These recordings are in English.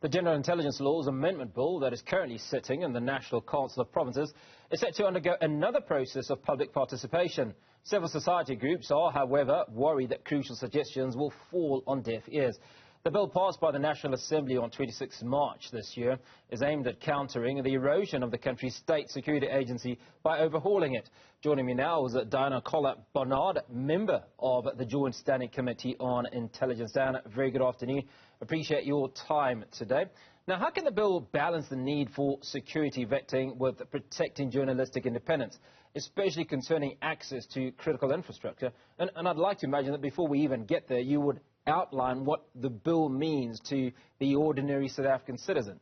The General Intelligence Laws Amendment Bill that is currently sitting in the National Council of Provinces is set to undergo another process of public participation. Civil society groups are, however, worried that crucial suggestions will fall on deaf ears. The bill passed by the National Assembly on 26 March this year is aimed at countering the erosion of the country's state security agency by overhauling it. Joining me now is Dianne Kohler-Brand, member of the Joint Standing Committee on Intelligence. Dianne, very good afternoon. Appreciate your time today. Now, how can the bill balance the need for security vetting with protecting journalistic independence, especially concerning access to critical infrastructure? And I'd like to imagine that before we even get there, you would outline what the bill means to the ordinary South African citizen.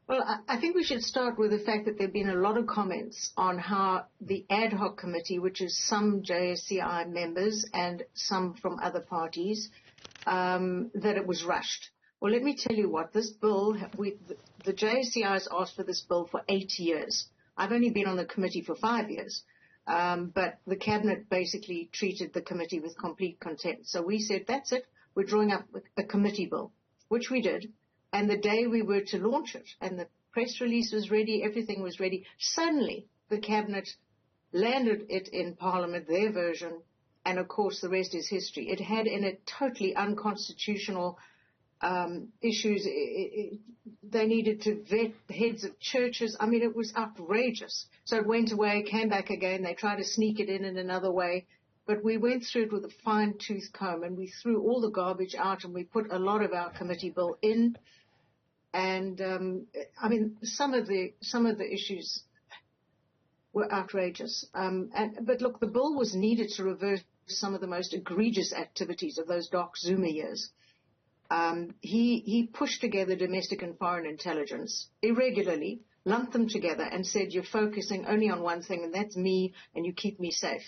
Well, I think we should start with the fact that there have been a lot of comments on how the ad hoc committee, which is some JSCI members and some from other parties, that it was rushed. Well, let me tell you what, this bill, the JSCI has asked for this bill for 8 years. I've only been on the committee for 5 years. But the cabinet basically treated the committee with complete contempt. So we said, that's it, we're drawing up a committee bill, which we did. And the day we were to launch it, and the press release was ready, everything was ready, suddenly the cabinet landed it in Parliament, their version, and of course the rest is history. It had in it totally unconstitutional issues. They needed to vet heads of churches. I mean, it was outrageous. So it went away, came back again. They tried to sneak it in another way. But we went through it with a fine-tooth comb, and we threw all the garbage out, and we put a lot of our committee bill in. And, I mean, some of the issues were outrageous. But look, the bill was needed to reverse some of the most egregious activities of those dark Zuma years. He pushed together domestic and foreign intelligence irregularly, lumped them together and said, you're focusing only on one thing, and that's me, and you keep me safe.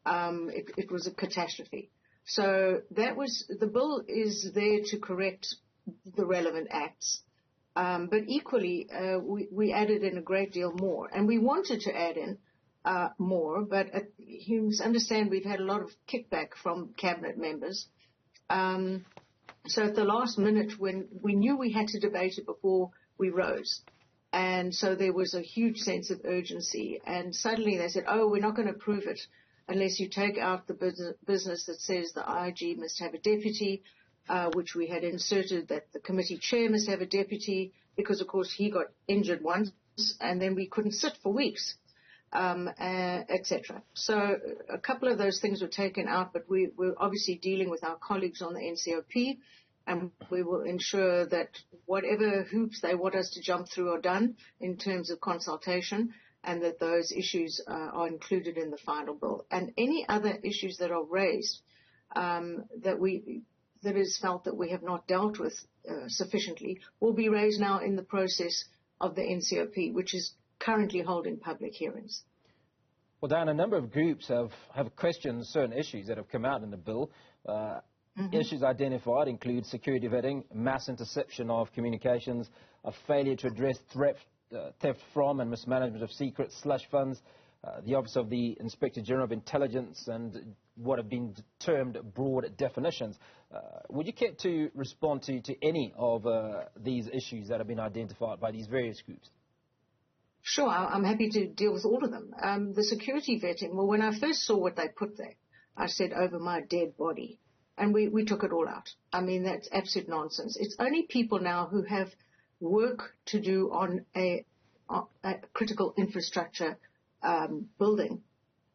It was a catastrophe. So the bill is there to correct the relevant acts. But equally, we added in a great deal more. And we wanted to add in more, but you must understand we've had a lot of kickback from cabinet members. So at the last minute, when we knew we had to debate it before we rose, and so there was a huge sense of urgency, and suddenly they said, oh, we're not going to approve it unless you take out the business that says the IG must have a deputy, which we had inserted that the committee chair must have a deputy, because, of course, he got injured once, and then we couldn't sit for weeks. Etc. So a couple of those things were taken out, but we're obviously dealing with our colleagues on the NCOP, and we will ensure that whatever hoops they want us to jump through are done in terms of consultation, and that those issues are included in the final bill. And any other issues that are raised that is felt that we have not dealt with sufficiently will be raised now in the process of the NCOP, which is currently holding public hearings. Well, Dan, a number of groups have questioned certain issues that have come out in the bill. Issues identified include security vetting, mass interception of communications, a failure to address theft from and mismanagement of secret slush funds, the Office of the Inspector General of Intelligence, and what have been termed broad definitions. Would you care to respond to any of these issues that have been identified by these various groups? Sure, I'm happy to deal with all of them. The security vetting, well, when I first saw what they put there, I said, over my dead body. And we took it all out. I mean, that's absolute nonsense. It's only people now who have work to do on a critical infrastructure building,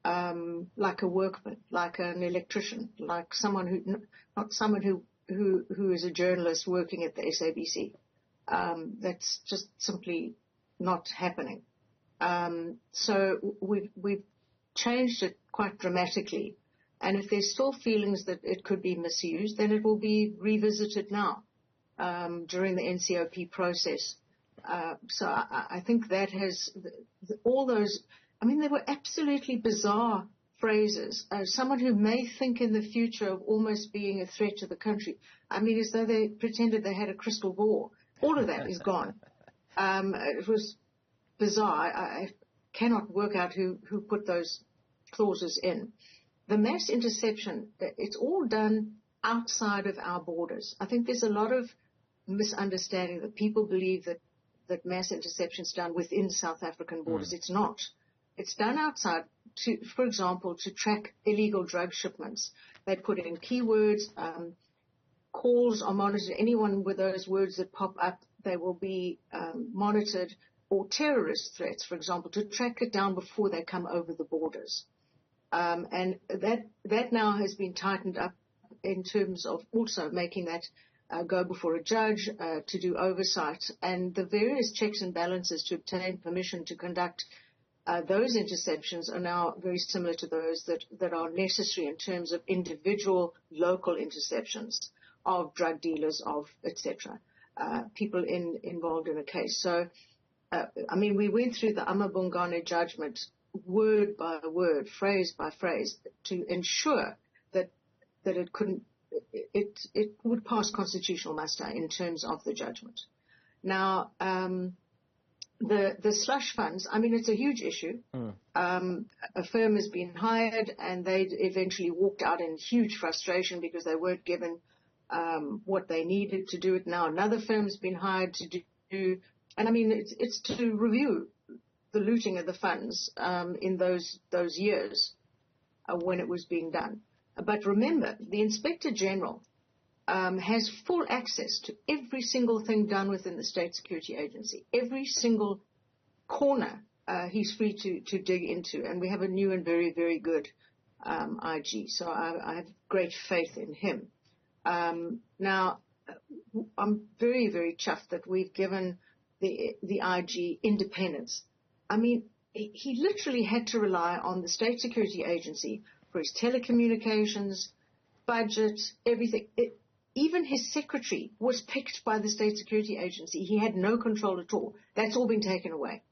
like a workman, like an electrician, like someone not someone who is a journalist working at the SABC. That's just simply not happening. So we've changed it quite dramatically. And if there's still feelings that it could be misused, then it will be revisited now during the NCOP process. So I think that has all those, I mean, they were absolutely bizarre phrases. Someone who may think in the future of almost being a threat to the country. I mean, as though they pretended they had a crystal ball. All of that is gone. It was bizarre. I cannot work out who put those clauses in. The mass interception, it's all done outside of our borders. I think there's a lot of misunderstanding that people believe that mass interception is done within South African borders. It's not. It's done outside, for example, to track illegal drug shipments. They put in keywords, calls are monitored. Anyone with those words that pop up, they will be monitored, or terrorist threats, for example, to track it down before they come over the borders. And that now has been tightened up in terms of also making that go before a judge to do oversight. And the various checks and balances to obtain permission to conduct those interceptions are now very similar to those that are necessary in terms of individual local interceptions of drug dealers, of etc., people involved in a case. So, I mean, we went through the Amabungane judgment word by word, phrase by phrase, to ensure that it would pass constitutional muster in terms of the judgment. Now, the slush funds, I mean, it's a huge issue. A firm has been hired, and they eventually walked out in huge frustration because they weren't given what they needed to do it. Now another firm's been hired to do, and I mean, it's to review the looting of the funds in those years when it was being done. But remember, the Inspector General has full access to every single thing done within the State Security Agency. Every single corner he's free to dig into, and we have a new and very, very good IG. So I have great faith in him. Now, I'm very, very chuffed that we've given the IG independence. I mean, he literally had to rely on the State Security Agency for his telecommunications, budget, everything. Even his secretary was picked by the State Security Agency. He had no control at all. That's all been taken away.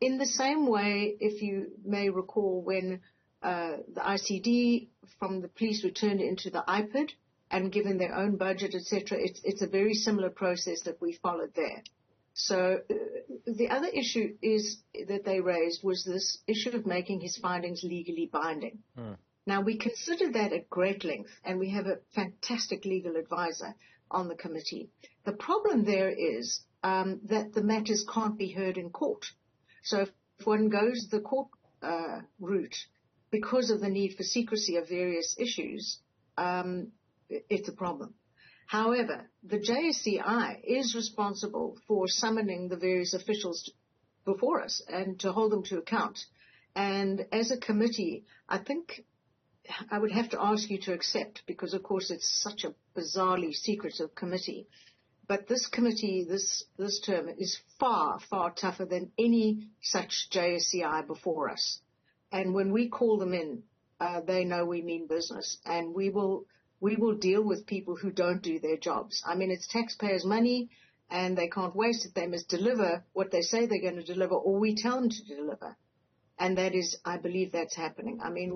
In the same way, if you may recall, when the ICD from the police were turned into the IPID and given their own budget, etc., it's a very similar process that we followed there. So the other issue is that they raised was this issue of making his findings legally binding. Now, we considered that at great length, and we have a fantastic legal advisor on the committee. The problem there is that the matters can't be heard in court. So if one goes the court route, because of the need for secrecy of various issues, it's a problem. However, the JSCI is responsible for summoning the various officials before us and to hold them to account. And as a committee, I think I would have to ask you to accept, because, of course, it's such a bizarrely secretive committee. But this committee, this term, is far, far tougher than any such JSCI before us. And when we call them in, they know we mean business. And we will deal with people who don't do their jobs. I mean, it's taxpayers' money, and they can't waste it. They must deliver what they say they're going to deliver, or we tell them to deliver. And that is, I believe that's happening. I mean,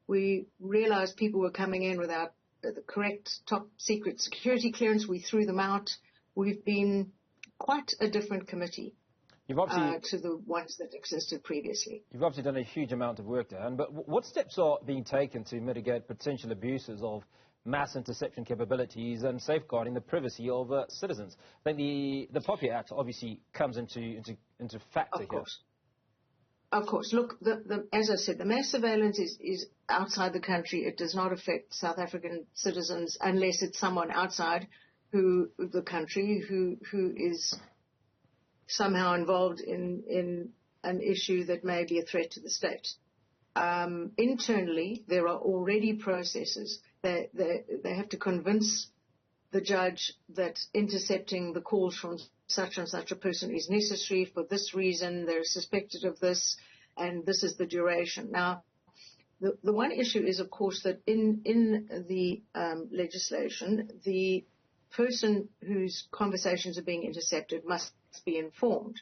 we realized people were coming in without the correct top secret security clearance. We threw them out. We've been quite a different committee to the ones that existed previously. You've obviously done a huge amount of work, Dianne, but what steps are being taken to mitigate potential abuses of mass interception capabilities and safeguarding the privacy of citizens? I think the POPI Act obviously comes into factor here. Of course. Look, as I said, the mass surveillance is outside the country. It does not affect South African citizens unless it's someone outside the country who is somehow involved in an issue that may be a threat to the state. Internally, there are already processes. They have to convince the judge that intercepting the calls from such and such a person is necessary for this reason, they're suspected of this, and this is the duration. Now, the one issue is, of course, that in the legislation, the person whose conversations are being intercepted must be informed.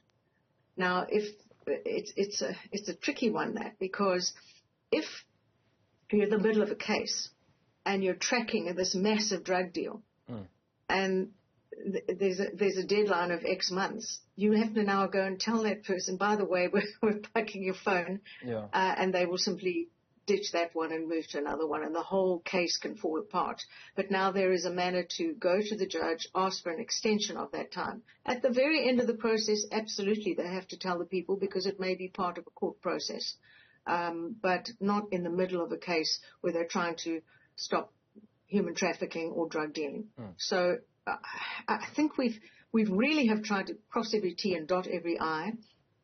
Now, if it's a tricky one, that, because if you're in the middle of a case and you're tracking this massive drug deal, and there's a deadline of X months, you have to now go and tell that person, by the way, we're plugging your phone, and they will simply ditch that one and move to another one, and the whole case can fall apart. But now there is a manner to go to the judge, ask for an extension of that time. At the very end of the process, absolutely, they have to tell the people because it may be part of a court process, but not in the middle of a case where they're trying to stop human trafficking or drug dealing. So I think we really have tried to cross every T and dot every I,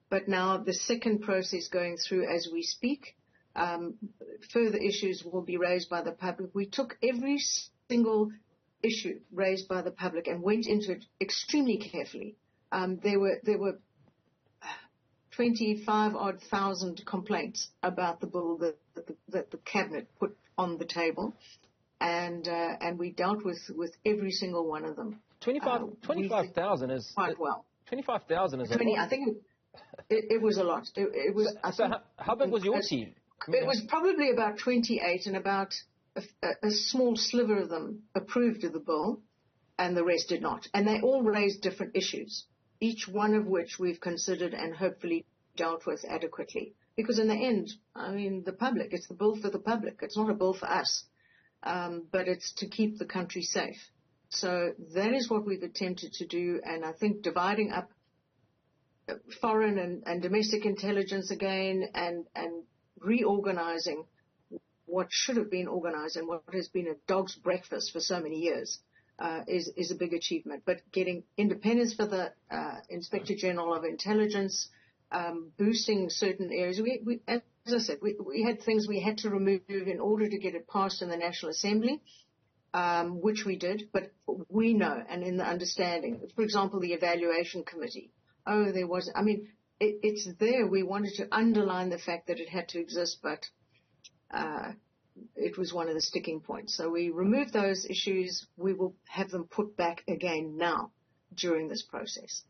but now the second process going through as we speak, further issues will be raised by the public. We took every single issue raised by the public and went into it extremely carefully. There were 25,000 complaints about the bill that the cabinet put on the table, and we dealt with every single one of them. 25,000 is quite well. 25,000 is 20. a lot. I think it was a lot. It was. How big was your team? It was probably about 28, and about a small sliver of them approved of the bill, and the rest did not. And they all raised different issues, each one of which we've considered and hopefully dealt with adequately. Because in the end, I mean, the public, it's the bill for the public. It's not a bill for us, but it's to keep the country safe. So that is what we've attempted to do, and I think dividing up foreign and domestic intelligence again and reorganizing what should have been organized and what has been a dog's breakfast for so many years is a big achievement. But getting independence for the Inspector General of Intelligence, boosting certain areas. We, as I said, we had things we had to remove in order to get it passed in the National Assembly, which we did. But we know, and in the understanding, for example, the Evaluation Committee. Oh, there was, I mean, it's there. We wanted to underline the fact that it had to exist, but it was one of the sticking points. So we removed those issues. We will have them put back again now during this process.